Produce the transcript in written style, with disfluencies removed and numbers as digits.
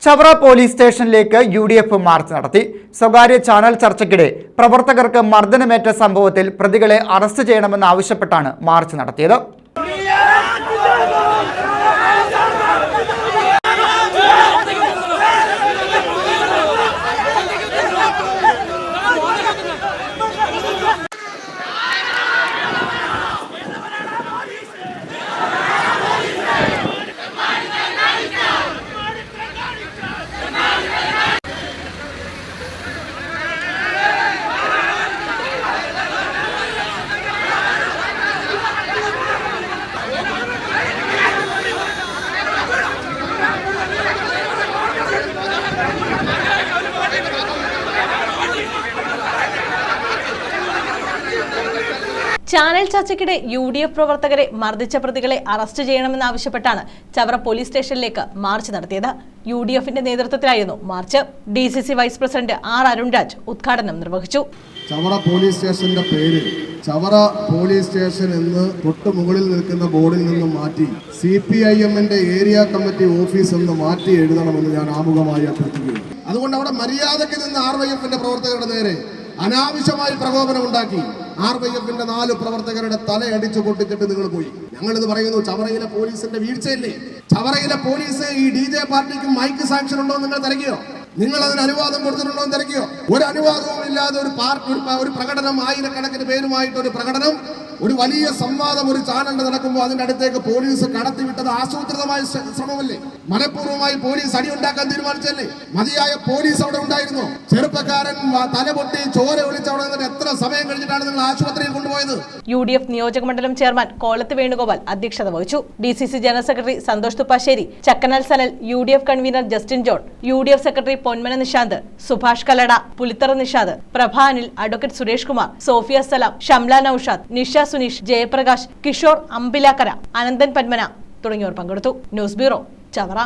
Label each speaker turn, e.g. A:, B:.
A: Chavara police സ്റ്റേഷനിലേക്ക് UDF March നടത്തി. സ്വകാര്യ ചാനൽ ചർച്ചയ്ക്കിടെ പ്രവർത്തകർക്ക് മർദ്ദനമേറ്റ സംഭവത്തിൽ പ്രതികളെ അറസ്റ്റ് ചെയ്യണമെന്ന് ആവശ്യപ്പെട്ടാണ് മാർച്ച് നടത്തിയത്.
B: ചാനൽ ചർച്ചയ്ക്കിടെ UDF പ്രവർത്തകരെ മർദ്ദിച്ച പ്രതികളെ അറസ്റ്റ് ചെയ്യണമെന്നാവശ്യപ്പെട്ടാണ് ചവറ പോലീസ് സ്റ്റേഷനിലേക്ക് മാർച്ച് നടത്തിയത്. UDFന്റെ നേതൃത്വത്തിലായിരുന്നു march. DCC vice president R. Arunraj ഉദ്ഘാടനം നിർവഹിച്ചു.
C: ചവറ പോലീസ് സ്റ്റേഷന്റെ പേര് ചവറ പോലീസ് സ്റ്റേഷൻ എന്ന് തൊട്ട് മുകളിൽ നിൽക്കുന്ന ബോർഡിൽ നിന്ന് മാറ്റി CPIMന്റെ ഏരിയ കമ്മിറ്റി ഓഫീസ് എന്ന് മാറ്റി എഴുതണമെന്ന് ഞാൻ ആമുഖമായി അഭ്യർത്ഥിക്കുന്നു. അതുകൊണ്ട് അവിടെ മര്യാദയ്ക്ക് നിന്ന് RYFന്റെ പ്രവർത്തകരുടെ നേരെ അനാവശ്യമായി പ്രകോപനം ഉണ്ടാക്കി RYFന്റെ 4 പ്രവർത്തകരുടെ തലയടിച്ചു പൊട്ടിച്ചിട്ട് നിങ്ങൾ പോയി. ഞങ്ങളിത് പറയുന്നു, ചവറയിലെ പോലീസിന്റെ വീഴ്ചയില്ലേ? ചവറയിലെ പോലീസ് ഈ DJ പാർട്ടിക്ക് മൈക്ക് സാങ്ഷൻ ഉണ്ടോ നിങ്ങൾ തിരക്കിയോ? നിങ്ങൾ അതിന് അനുവാദം കൊടുത്തിട്ടുണ്ടോ എന്ന് തിരക്കിയോ? ഒരു അനുവാദവും ഇല്ലാതെ ഒരു പ്രകടനം, ആയിരക്കണക്കിന് പേരുമായിട്ട് ഒരു പ്രകടനം, ഒരു വലിയ സംവാദം ഒരു ചാനലിൽ നടക്കുമ്പോൾ അതിന്റെ അടുത്തേക്ക് പോലീസ് കടത്തിവിട്ടത് ആസൂത്രിതമായ ശ്രമമല്ലേ? മനഃപൂർവ്വമായി പോലീസ് അടിയുണ്ടാക്കാൻ തീരുമാനിച്ചല്ലേ? മതിയായ പോലീസ് അവിടെ ഉണ്ടായിരുന്നു. ചെറുപ്പക്കാരൻ തലപൊട്ടി ചോര ഒളിച്ച് അവിടെ നിന്നിട്ട് എത്ര സമയം കഴിഞ്ഞിട്ടാണ് നിങ്ങൾ ആശുപത്രിയിൽ കൊണ്ടുപോയത്?
B: UDF നിയോജക മണ്ഡലം ചെയർമാൻ കോലത്ത് വേണുഗോപാൽ അധ്യക്ഷത വഹിച്ചു. DCC general secretary Santhosh Thuppassery, Chakkanal Sanal, UDF convener Justin John, UDF secretary Ponmana Nishanth, Subhash Kallada, Pulitthara Nishad, Prabha Anil, advocate Suresh Kumar, Sophia Salam, Shamla Naushad, Nisha Suneesh, Jayaprakash, Kishore Ambilakkara, Ananthan Panmana തുടങ്ങിയവർ പങ്കെടുത്തു. News bureau, Chavara.